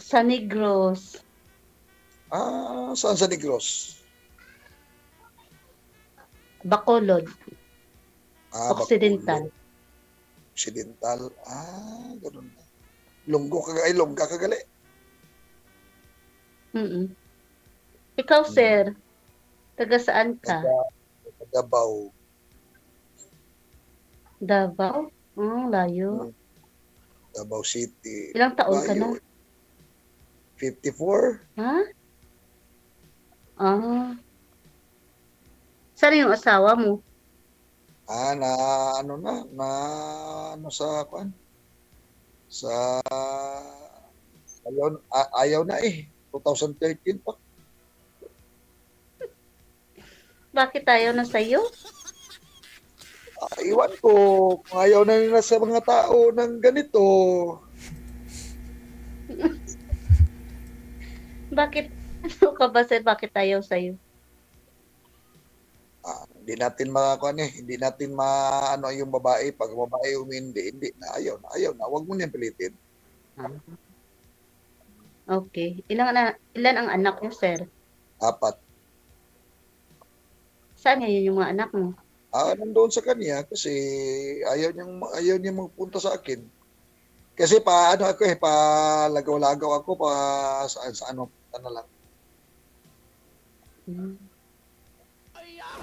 Sa Negros. Saan sa Negros? Bacolod. Bacolod. Occidental. Occidental. Ganun na. Longga kagali. Mm. Ikaw, Hmm. sir, taga saan ka? Taga, Davao. Davao? Layo. Hmm. Davao City. Ilang taon ka na? Layo. 54. Ha? Ah. Saan yung asawa mo? Na ano na ano sa kwan? Sa ayaw na 2013 pa. Bakit tayo na sa'yo? Iwan ko kung ayaw na nila sa mga tao ng ganito. Bakit? Ano ka ba, sir? Bakit tayo sa'yo? Hindi natin makakuan hindi natin maano yung babae. Pag babae hindi na ayaw na. Huwag mo niyang pilitin. Okay. Ilan ang anak niyo, sir? 4. Saan ngayon yung mga anak mo? Nandoon sa kanya kasi ayaw niya magpunta sa akin. Kasi pa ano ako pa lagaw-lagaw ako pa sa ano na lang.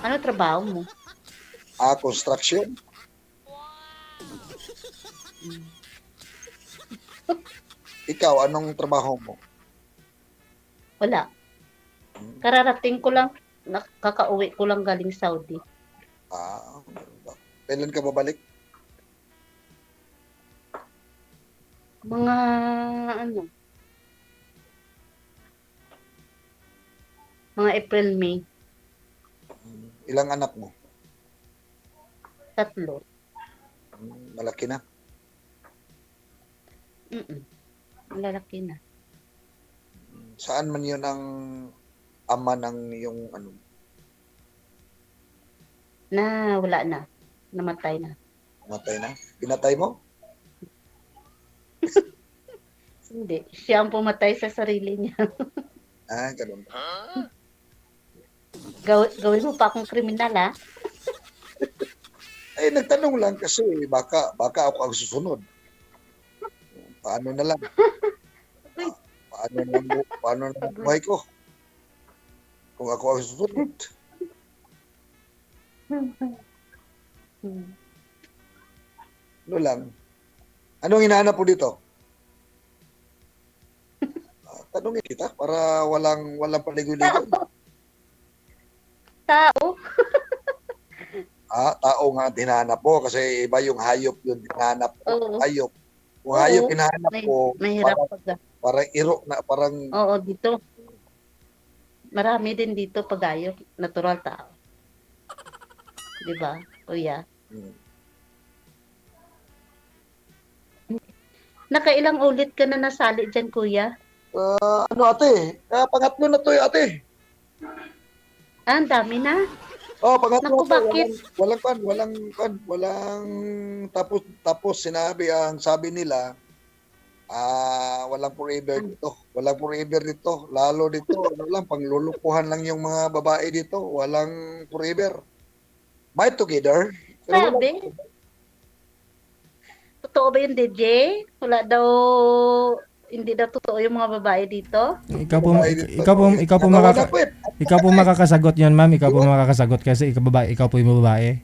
Ano trabaho mo? Construction. Ikaw, anong trabaho mo? Wala. Kararating ko lang, kakauwi ko lang galing Saudi. Kailan ka babalik? Mga ano? Mga April, May. Ilang anak mo? 3. Malaki na. Lalaki na. Saan man yun ang ama ng yung ano? Wala na. Namatay na. Matay na? Pinatay mo? Hindi. Siya ang pumatay sa sarili niya. Ganun. Gawin mo pa akong kriminal, ha? Nagtanong lang kasi baka ako ang susunod. Paano na lang? Paano na buhay ko? Kung ako ang susunod. Ano lang? Anong hinahanap po dito? Tanungin kita para walang paligoy-ligoy. Tao? Tao nga hinahanap mo kasi iba yung hayop yung hinahanap ko. Oo. Hayop. Kung hayop hinahanap ko, Mahirap pag... parang iro na parang... Oo, dito. Marami din dito pag-ayok. Natural tao. Diba, kuya? Nakailang ulit ka na nasali dyan, kuya? Ate? Pangatlo na to ate. Ang dami na. Pangatlo Naku, bakit? Walang tapos sabi nila, walang forever dito. Walang forever dito. Lalo dito, panglulukuhan lang yung mga babae dito. Walang forever. Might together. Sabi? Totoo ba yun, DJ? Wala daw, hindi daw totoo yung mga babae dito? Ikaw po makakasagot yan, ma'am. Ikaw po makakasagot kasi ikaw po yung babae.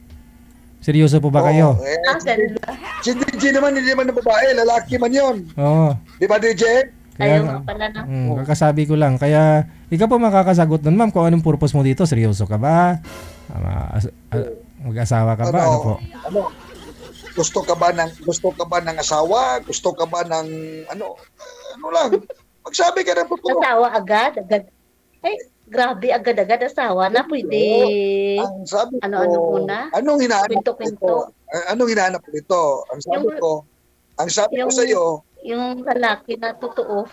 Seryoso po ba kayo? Ganun ba? Si DJ naman, hindi man na babae. Lalaki man yun. Oo. Di ba, DJ? Ayaw nga pala na. Kakasabi ko lang. Kaya, ikaw po makakasagot nun, ma'am, kung anong purpose mo dito. Seryoso ka ba? Mag-asawa ka ba? Ano po? Gusto ka ba ng asawa? Gusto ka ba ng ano lang? Magsabi ka ng totoo. Asawa agad. Ay, grabe, agad-agad asawa na. Pwede, ang sabi ko, ano muna? Anong hinahanap Kwento-kwento. Anong hinahanap mo dito? Ang sabi ko sa iyo, yung lalaki na totoo.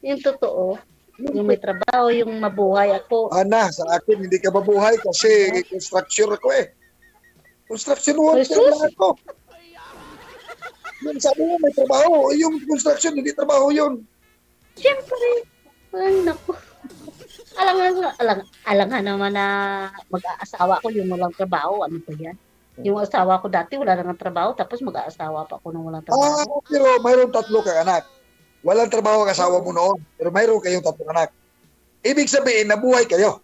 Yung totoo. Yung may trabaho, yung mabuhay ako. Sa akin hindi ka mabuhay kasi construction ako Construction worker lang ako. Yung sabi mo may trabaho, yung construction hindi trabaho yun. Siyempre. Ay, naku. Alangan naman na mag-aasawa ko yung walang trabaho. Ano ba yan? Yung asawa ko dati wala nang trabaho tapos mag-aasawa pa ako ng walang trabaho. Pero mayroon 3 kang anak. Walang trabaho ang asawa mo noon, pero mayroon kayong 3 anak. Ibig sabihin, nabuhay kayo.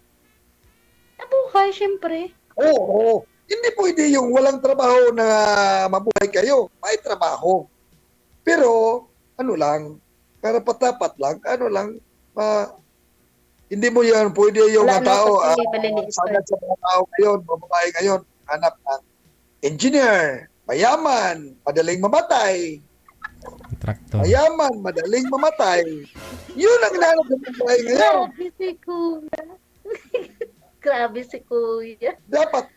Nabuhay, siyempre. Oo. Hindi pwede yung walang trabaho na mabuhay kayo. May trabaho. Pero, ano lang, karapat-dapat lang, hindi mo yan, pwede yung Wala mga na tao, kasi maliliit pa. sagad sa mga tao ngayon, babae ngayon, hanap ng engineer, mayaman, madaling mamatay, Traktor. mayaman, madaling mamatay. Yun ang hinahanap ng babae ngayon. Grabe si Kuya. Grabe si Kuya. Dapat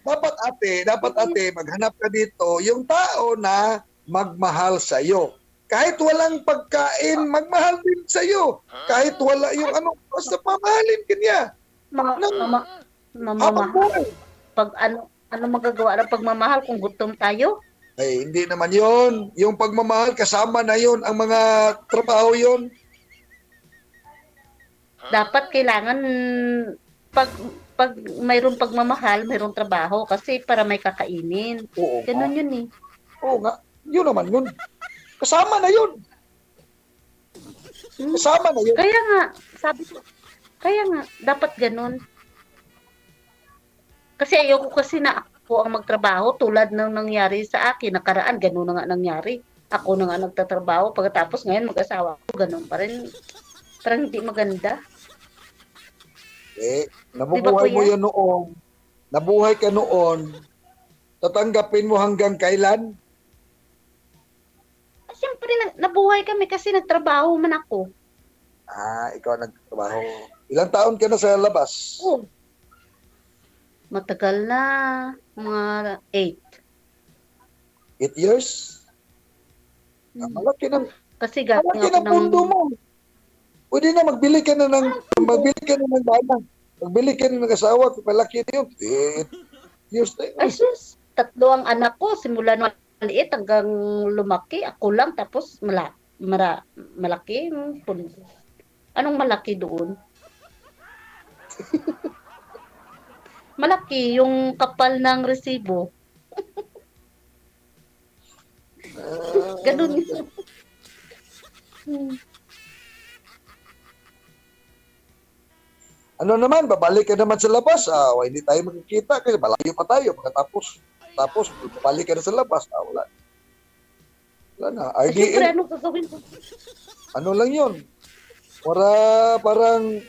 ate, maghanap ka dito yung tao na magmahal sa iyo. Kahit walang pagkain, magmahal din sa iyo. Kahit wala yung basta pamahalin ka niya. Habang Mamamahal. buhay. Pag ano magagawa ng pagmamahal kung gutom tayo? Ay, hindi naman yon. Yung pagmamahal, kasama na yon ang mga trabaho yon. Dapat kailangan pag mayroong pagmamahal, mayroong trabaho kasi para may kakainin. Oo. Ganun yun eh. Oo nga. Yun naman yun. Kasama na yun. Kasama na yun. Kaya nga, dapat ganun. Kasi ayoko kasi na ako ang magtrabaho tulad ng nangyari sa akin. Nakaraan, ganun na nga nangyari. Ako na nga nagtatrabaho. Pagkatapos ngayon, mag-asawa ko, ganun pa rin. Parang hindi maganda. Nabubuhay Diba, mo kuya? yan noon. Nabuhay ka noon. Tatanggapin mo hanggang kailan? Siyempre, nabuhay kami kasi nagtrabaho man ako. Ikaw nagtrabaho. Ilang taon ka na sa labas? Oh. Matagal na. Mga 8. 8 years? Malaki ng Kasi galing malaki ako ng mundo mo. Pwede na magbili ka na ng bana. Magbili ka na ng asawa, malaki na yun. 8 years na yun. Ay sus, 3 ang anak ko. Simula nung maliit hanggang lumaki. Ako lang tapos malaki. Anong malaki doon? Malaki yung kapal ng resibo. Ganun yun. Ano naman, babalik ka naman sa labas. Hindi tayo magkikita kasi malayo pa tayo. Tapos babalik ka na sa labas. Wala na. Siyempre, RDL, ano gagawin ko? ano lang yun? Parang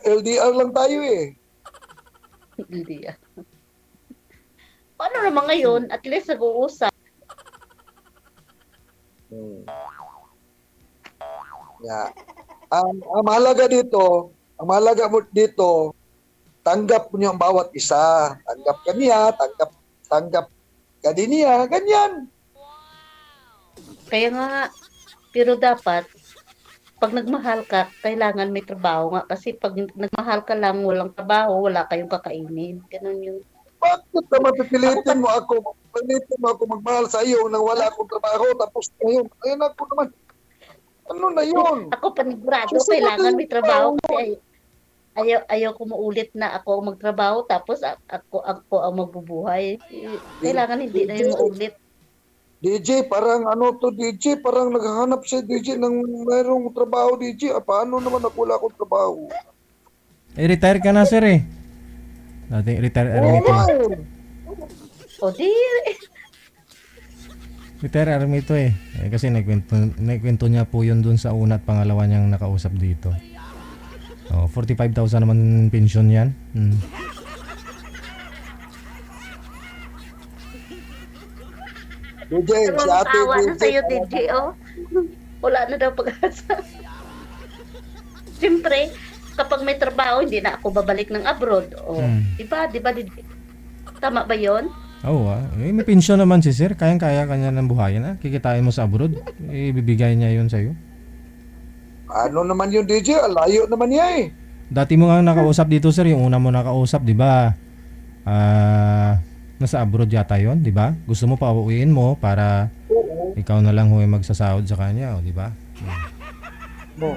LDR lang tayo eh. Hindi ah. Paano naman ngayon? At least nag-uusap. Yeah. Ang mahalaga mo dito, tanggap mo niyo ang bawat isa. Tanggap ka niya, tanggap ka din niya, ganyan. Kaya nga, pero dapat, pag nagmahal ka, kailangan may trabaho nga. Kasi pag nagmahal ka lang, walang trabaho, wala kayong kakainin. Ganun yung... Bakit naman pipilitin mo ako magmahal sa iyo nang wala akong trabaho tapos ngayon, ayun ako naman. Ano na yun? Ako panigurado, Kasi kailangan may trabaho. trabaho. Kasi ayaw ko maulit na ako ang magtrabaho tapos ako ang magbubuhay. Kailangan hindi na yung maulit. DJ, parang DJ, parang naghahanap si DJ ng mayroong trabaho, DJ. Paano naman ako wala akong trabaho? Retire ka na, sir eh. Dating retire army to. O di, Retire army to eh. Kasi nagkwento niya po yun dun sa una at pangalawa niyang nakausap dito. 45,000 naman pension yan. DJ, si Ang ate tawa na DJ. sa'yo, DJ, oh. Wala na daw pag-asa. Siyempre, kapag may trabaho, hindi na ako babalik ng abroad. Oh, Diba, DJ? Tama ba yon? Oo may pension naman si sir. Kayang-kaya kanya ng buhayin ha. Kikitain mo sa abroad. Ibibigay niya yun sa'yo. Ano naman yun, DJ? Layo naman niya eh. Dati mo nga nakausap dito sir. Yung una mo nakausap, di ba? Nasa abroad yata yon, di ba? Gusto mo pauwiin mo para Oo. ikaw na lang ho yung magsasahod sa kanya, o di ba? No.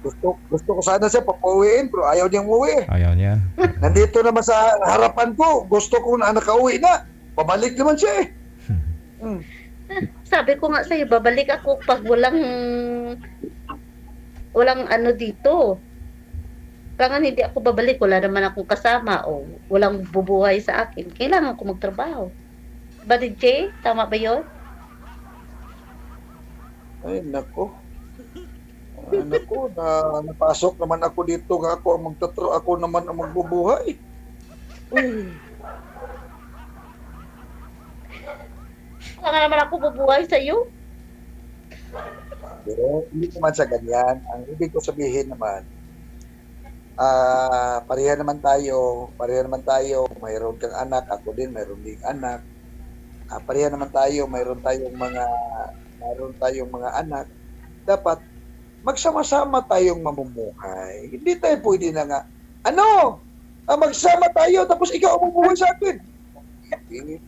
Gusto ko sana siya papauwiin pero ayaw niyang umuwi. Ayaw niya. Nandito naman sa harapan ko. Gusto ko na nakauwi na. Pabalik naman siya eh. Hmm. Sabi ko nga sa'yo, babalik ako pag walang ano dito. Kaya hindi ako babalik, wala naman akong kasama o walang bubuhay sa akin. Kailangan ko magtrabaho. Ba, DJ? Tama ba yun? Ay, nako. Ay, nako. Napasok naman ako dito. Nga ako ang ako naman ang magbubuhay. Uy. Kaya naman ako bubuhay sa'yo. Hindi naman sa ganyan. Ang ibig ko sabihin naman, pareha naman tayo, mayroon kang anak, ako din, mayroon ding anak. Pareha naman tayo, mayroon tayong mga anak. Dapat, magsama-sama tayong mamumuhay. Hindi tayo pwede na nga, magsama tayo, tapos ikaw ang mamumuhay sa akin.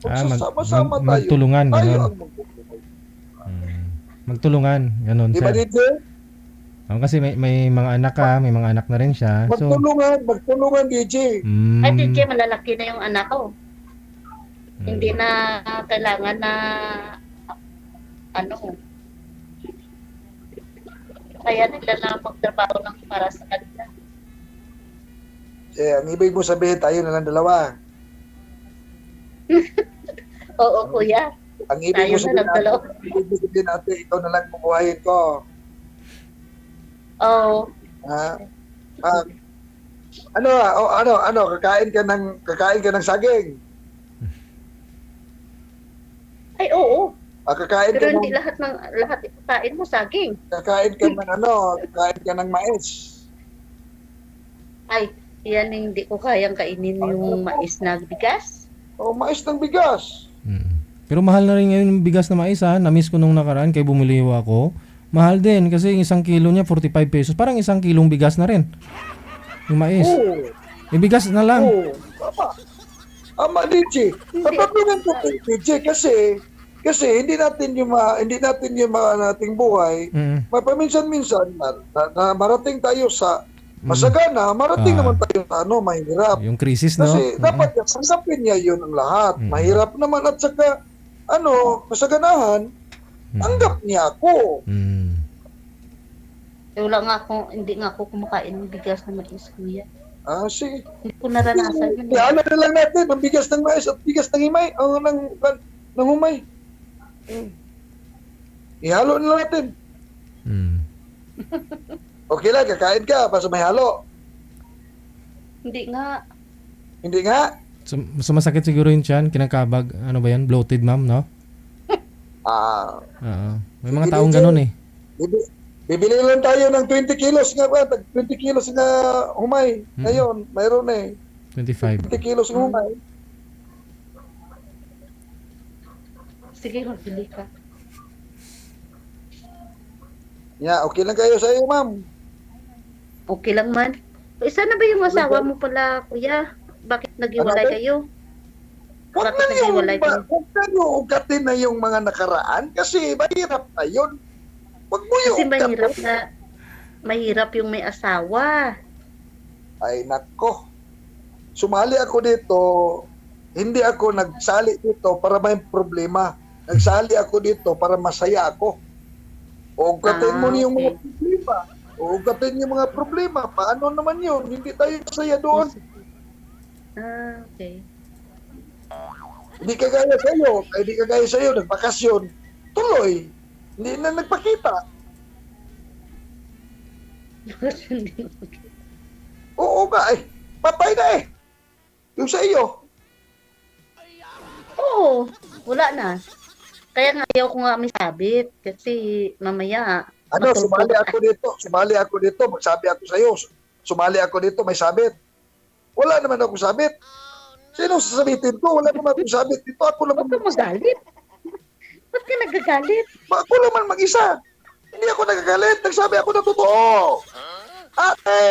Magsama-sama tayo. Magtulungan, Tayo ganun. ang mamumuhay. Magtulungan, ganun, Di ba, sir. DJ? Kasi may mga anak ka, may mga anak na rin siya. So, Magtulungan, DJ. Ay, DJ, malalaki na yung anak ko. Hindi na kailangan na kaya nila na magtrabaho ng para sa kanila. Ang ibig mo sabihin, tayo na lang dalawa. Oo, kuya. Ang ibig Tayo mo na lang dalawa. sabihin natin, ikaw na lang bubuhayin ko. Oo. Kakain ka ng saging. Ay, oo. Kakain ka Pero hindi ng lahat ipakain mo saging. kakain ka ng mais. Ay, yan hindi ko kayang kainin yung mais na bigas. O mais ng bigas. Pero mahal na rin ngayon yung bigas na mais, ha. Na-miss ko nung nakaraan, kaya bumili ho ako. Mahal din kasi yung 1 kilo niya 45 pesos. Parang 1 kilong bigas na rin. Yung mais. Oo. Yung bigas na lang. Oo. Tama, DJ. Kapatunan ko kay DJ kasi hindi natin yung nating buhay. Mapaminsan-minsan na marating tayo sa masagana, marating naman tayo sa mahirap. Yung krisis, no? Kasi dapat sasapin niya yun ang lahat. Mahirap naman at saka masaganahan, tanggap niya ako. Hindi nga ako kumakain ng bigas na mais, kuya. Sige. Hindi ko naranasan yun. Iano na lang natin ang bigas ng mais at bigas ng himay, ng humay. Ihalo na lang natin. Okay lang, kakain ka, basta may halo. Hindi nga. Hindi nga. So masakit siguro yung tiyan, kinakabag, ano ba yan? Bloated, ma'am, no? Oo. May mga taong ganun eh. Bibili lang tayo ng 20 kilos nga ba? 20 kilos na humay. Ngayon, mayroon eh. 25. 20 kilos ng humay. Sige, magbili ka. Okay lang kayo sa iyo, ma'am. Okay lang man. Isa na ba yung asawa mo pala, kuya? Bakit naghiwalay kayo? Huwag Bakit naghiwalay kayo? na ugatin na yung mga nakaraan kasi mahirap na yun. Huwag mo yung Kasi mahirap yung may asawa. Ay, nako. Sumali ako dito, hindi ako nagsali dito para may problema. Nagsali ako dito para masaya ako. Ugatin mo yung mga problema. Ugatin yung mga problema. Paano naman yun? Hindi tayo masaya doon. Okay. Hindi kagaya sa'yo, nagbakasyon. Tuloy. Hindi na nagpakita. Oo nga eh. Patay na eh. Yung sa iyo. Oo, wala na. Kaya nga ayaw ko nga may sabit kasi mamaya Sumali ako dito, magsabi ako sa'yo. Sumali ako dito, may sabit. Wala naman ako sabit. Sino sasabitin ko? Wala naman akong sabit dito. Ako naman Ba't ka magalit? Ba't ka nagagalit? Ako naman mag-isa. Hindi ako nagagalit. Nagsabi ako na totoo. Ate!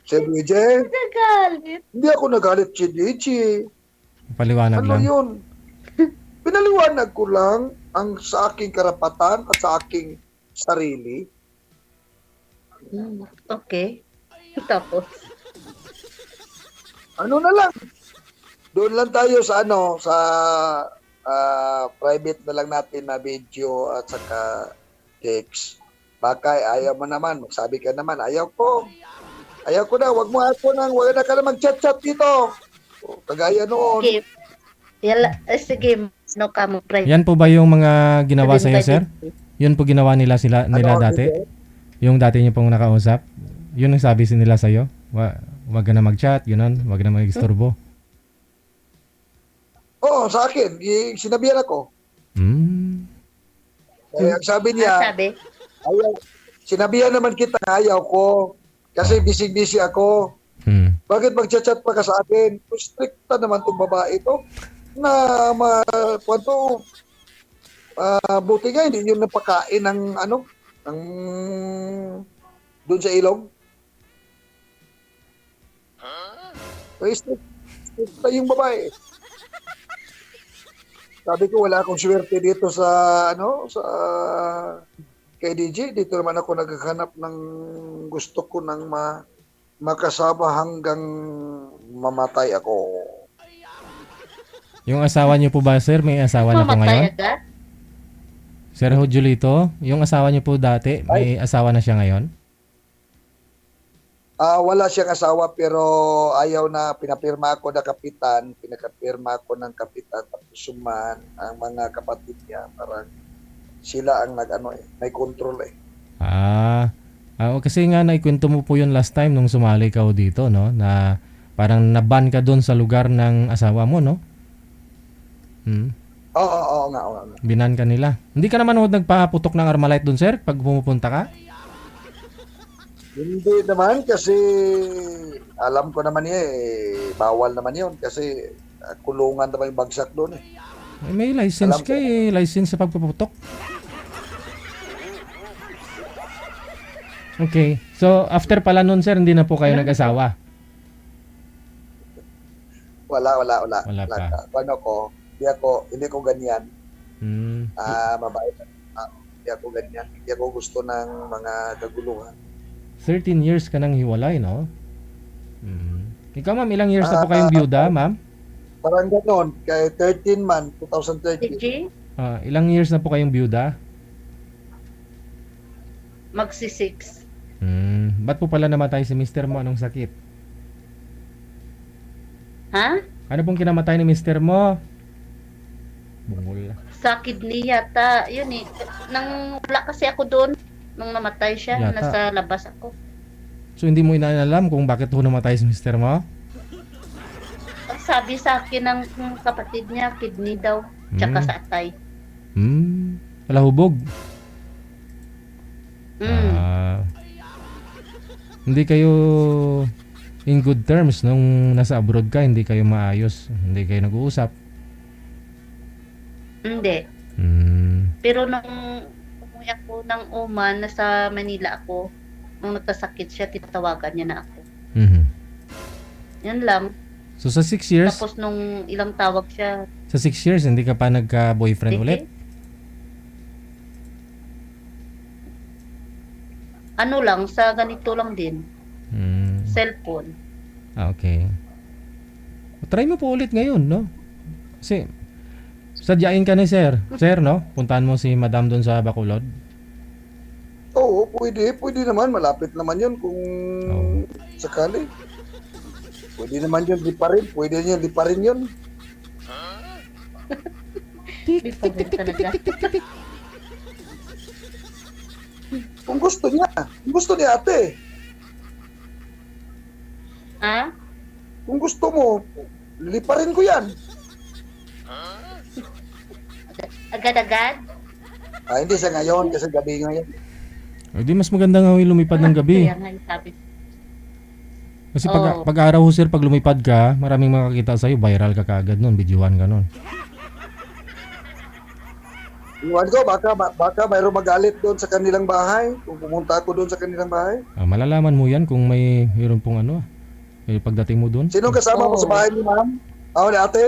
Si DJ, Nagalit. hindi ako nagalit si DJ. Paliwanag Ano lang. yun? Pinaliwanag ko lang ang sa aking karapatan at sa aking sarili. Okay. Tapos, Ano na lang. Doon lang tayo sa sa private na lang natin na video at saka text. Baka ayaw mo naman, magsabi ka naman, ayaw ko. Ayaw ko na, wag na ka na mag-chat-chat dito. O, kagaya noon. okay. Sige, no ka mo, pray. Yan po ba yung mga ginawa sa iyo, sir? Yun po ginawa nila Ano, dati? DJ? Yung dati niyo pong nakausap? Yun ang sabi nila sa iyo? Wag ka na mag-chat, yun, wag na mag-istorbo. Oo, sa akin, sinabihan ako. Hmm. Ang sabi niya, Sabi, ayaw, sinabihan naman kita, ayaw ko. Kasi busy-busy ako. Hmm. Bakit mag-chat pa ka sa akin? Stricta naman tong babae to. Na kwanto, buti nga hindi yun napakain ng ng doon sa ilong. Stricta yung babae. Sabi ko wala akong swerte dito sa sa kay DJ. Dito naman ako naghahanap ng gusto ko ng makasama hanggang mamatay ako. Yung asawa niyo po ba, sir? May asawa na po mamatay ngayon? agad? Sir Julito, yung asawa niyo po dati, may asawa na siya ngayon? Wala siyang asawa pero ayaw na pinapirma ako na kapitan, pinakapirma ako ng kapitan tapos suman ang mga kapatid niya parang sila ang may control eh. Kasi nga naikwento mo po yun last time nung sumali ka dito, no? Na parang naban ka doon sa lugar ng asawa mo, no? Oo nga. Binan ka nila. Hindi ka naman nagpaputok ng Armalite doon, sir, pag pumupunta ka? Hindi naman kasi alam ko naman bawal naman yun kasi kulungan naman yung bagsak doon eh. May license Alam ka eh, license sa pagpuputok. Okay. So, after pala nun, sir, hindi na po kayo nag-asawa? Wala Wala pa. Hindi ko ganyan. Mabait. Hindi ako ganyan. Hindi ako gusto ng mga kaguluhan. 13 years ka nang hiwalay, no? Ikaw, ma'am, ilang years na po kayong byuda, ma'am? Parang gano'n, kay 13 man, 2013. DJ, Ilang years na po kayong byuda? magsi-6. Ba't po pala namatay si mister mo? Anong sakit? Ha? Ano pong kinamatay ni mister mo? Bungol. Sa kidney yata. Yun eh. Nang wala kasi ako doon. Nung namatay siya, Yata. nasa labas ako. So, hindi mo inaalam kung bakit po namatay si mister mo? Ang sabi sa akin ng kapatid niya, kidney daw. Tsaka sa atay. Wala hubog. Hindi kayo in good terms nung nasa abroad ka, hindi kayo maayos, hindi kayo nag-uusap. Hindi. Pero nung umuwi ako ng Oman, nasa Manila ako, nung nagkasakit siya, titawagan niya na ako. Yan lang. So sa 6 years, Tapos nung ilang tawag siya, sa 6 years hindi ka pa nagka-boyfriend sige. ulit? Ano lang, sa ganito lang din. Cellphone. Okay. Try mo po ulit ngayon, no? Kasi sadyain ka ni sir. Sir, no? Puntahan mo si madam doon sa Bacolod. Oo, pwede naman, malapit naman yun kung sakali. Pwede naman yun, di pa rin yun. Di pa rin talaga. Kung gusto niya ate. Ha? Kung gusto mo, liparin ko yan. Agad-agad? Hindi sa ngayon, kasi gabi ngayon. Di mas maganda nga lumipad ng gabi. Kaya nga yung sabi. Kasi pag araw ho, sir, pag lumipad ka, maraming makakita sa'yo, viral ka kaagad nun, videohan ka nun. Iwan ko, baka mayroong magalit doon sa kanilang bahay. Kung pumunta ako doon sa kanilang bahay. Malalaman mo yan kung mayroon pong ano, pagdating mo doon. Sino kasama mo sa Oo. bahay ni ma'am? Ako ni ate?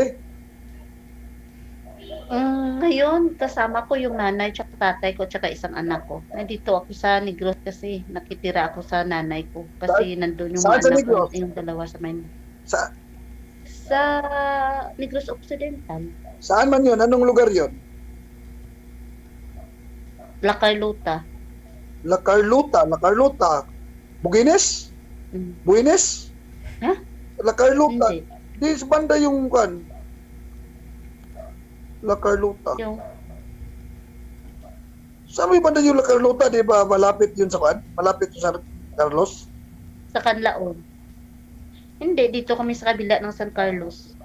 Ngayon, kasama ko yung nanay, tsaka tatay ko, tsaka isang anak ko. Nandito ako sa Negros kasi nakitira ako sa nanay ko. Kasi nandun yung Saan mga sa anak ko, Negros? yung dalawa sa Maynila. Sa, Sa Negros Occidental, saan man yun? Anong lugar yun? La Carlota. La Carlota, La Carlota. Bugines? Mm. Buines? Ha? La Carlota. Hindi. Di sa banda yung kan. La Carlota. Yung Saan may banda yung La Carlota? Di ba malapit yun sa kan? Malapit yun sa Carlos? sa Canlaon. Hindi, dito kami sa kabila ng San Carlos.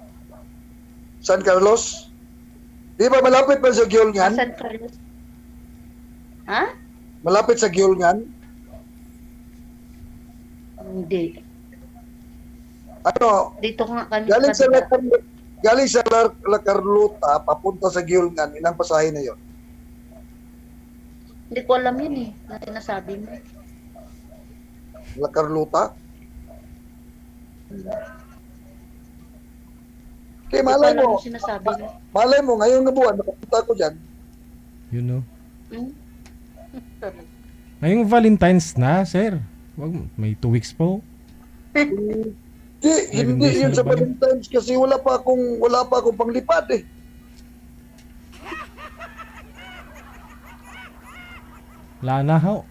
San Carlos? Di ba malapit pa sa Sa Giolngan? San Carlos. Ha? Malapit sa Giolngan? Hindi. Ano? Dito nga kami Galing sa sa La, kabila. galing sa La Carlota, papunta sa Giolngan, ilang pasahe na yun? Hindi ko alam yun eh, na sinasabi mo. La Carlota? Okay, Hindi ko malay alam mo. yung sinasabi mo. Malay mo, ngayong na buwan, makapunta ko dyan. You know. Hmm? Ngayong Valentine's na, sir. May 2 weeks po. Hindi, Ay, hindi hindi yun sila sa ba? Valentine's kasi wala pa akong panglipad eh. Wala na ho.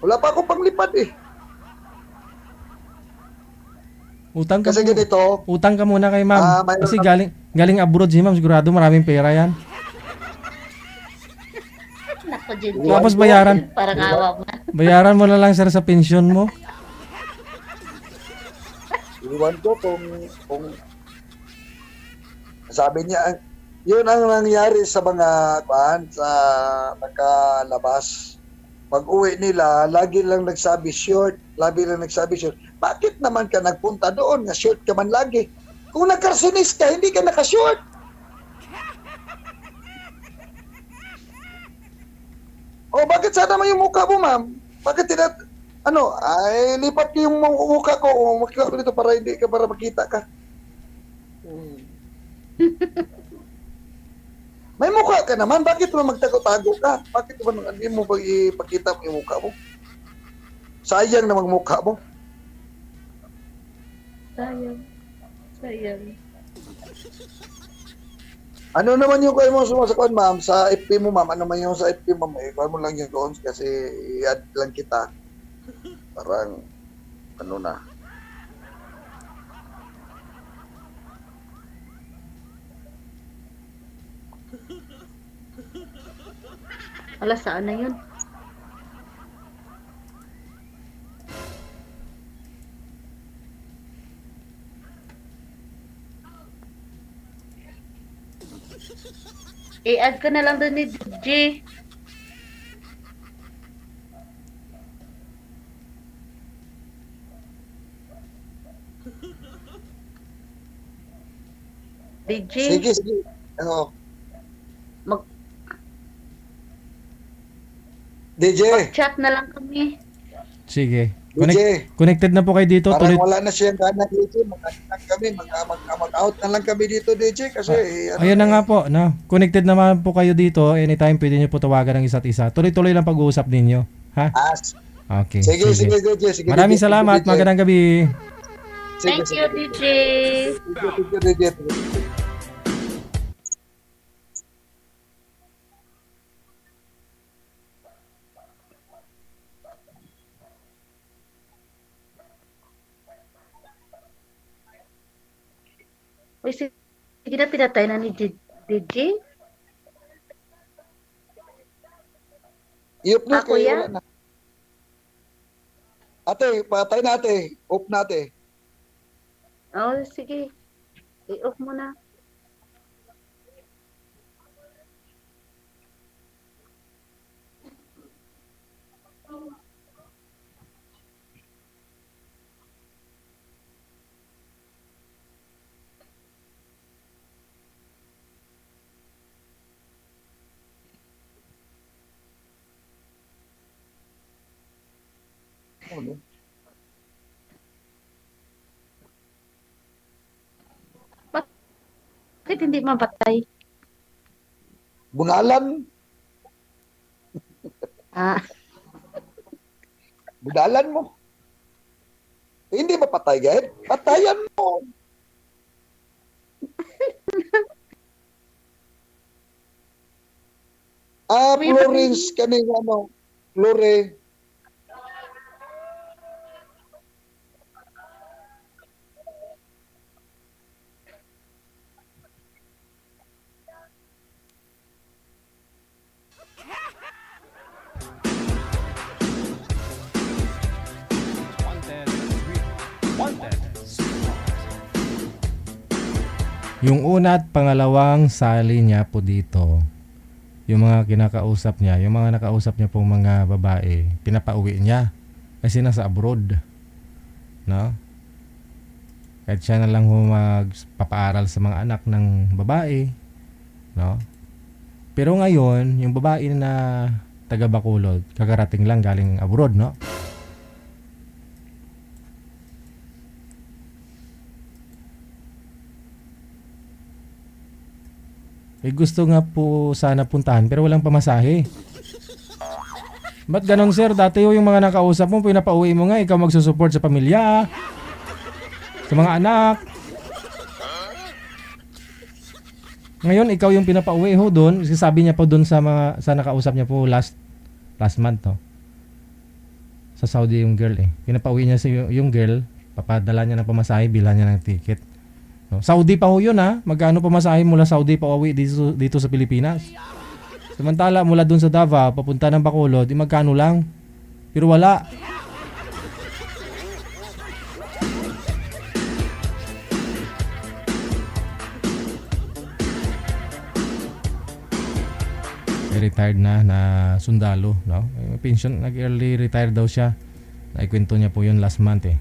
Wala pa akong panglipad eh. Utang ka Kasi mo. ganito, Utang ka muna kay ma'am. mayroon Kasi na- galing abroad si ma'am. Sigurado maraming pera yan. Nako, Jen. Tapos bayaran. Parang awa mo. Bayaran mo na lang sir sa pensyon mo. iwan ko kung sabi niya, yun ang nangyari sa mga sa nakalabas. Pag uwi nila, lagi lang nagsabi short, lagi lang nagsabi short. Bakit naman ka nagpunta doon nga short ka man lagi? Kung nagkarsinis ka, hindi ka naka-short. O bakit sana naman yung mukha mo, ma'am? Bakit ay lipat ko yung mukha ko o makita ko dito para makita ka. May mukha ka naman, bakit mo magtago-tago ka? Bakit naman hindi mo ipakita mo yung mukha mo? Sayang namang mukha mo. Sayang. Sayang. Ano naman yung kayo mo sumasakuan, ma'am? Sa FP mo, ma'am. Ano man yung sa FP, ma'am? Ikuha mo lang yung doon kasi i-add lang kita. Parang, ano na. Ala, saan na yun? I-add ko na lang doon ni DJ. DJ, Sige. Ano? Mag- DJ. chat na lang kami. Sige. DJ. Connected na po kayo dito. Parang Tuloy. wala na siyang gana DJ. Mag-lang kami. Mag-out na lang kami dito, DJ. Kasi, Ayun na nga po, no? Connected naman po kayo dito. Anytime pwede nyo po tawagan ng isa't isa. Tuloy-tuloy lang pag-uusap ninyo. Ha? Okay. Sige, DJ. Sige, Maraming DJ. salamat. DJ. Magandang gabi. Thank you, DJ. Sige, DJ. Uy, sige na, pinatay na ni DJ. I-off na Ako kayo. yan? Wala na. Ate, patay na ate. Off na ate. Oh, sige. I-off mo na. ano. Bakit hindi mapatay? Bungalan, Ah, budalan mo. Hindi ba patay, gayet? Patayan mo. Kuya, Florence kaning ano, Flore. Yung una at pangalawang sali niya po dito, yung mga kinakausap niya, yung mga nakausap niya pong mga babae, pinapauwi niya kasi nasa abroad. No? Kahit siya na lang magpapaaral sa mga anak ng babae. No? Pero ngayon, yung babae na taga Bacolod, kakarating lang galing abroad, no? Eh gusto nga po sana puntahan pero walang pamasahe. Ba't ganon sir? Dati yung mga nakausap mo, pinapauwi mo nga, ikaw magsusupport sa pamilya, sa mga anak. Ngayon, ikaw yung pinapauwi ho doon. Sabi niya po doon sa mga sa nakausap niya po last month, no? Sa Saudi yung girl eh. Pinapauwi niya yung girl, papadala niya ng pamasahe, bilhan niya ng ticket. No? Saudi pa ho yun ha. Magkano pamasahe mula Saudi pa uwi dito sa Pilipinas? Samantala mula doon sa Davao papunta ng Bacolod, magkano lang? Pero wala. Retired na sundalo, no? Pension, nag-early retire daw siya. Naikwento niya po yun last month eh.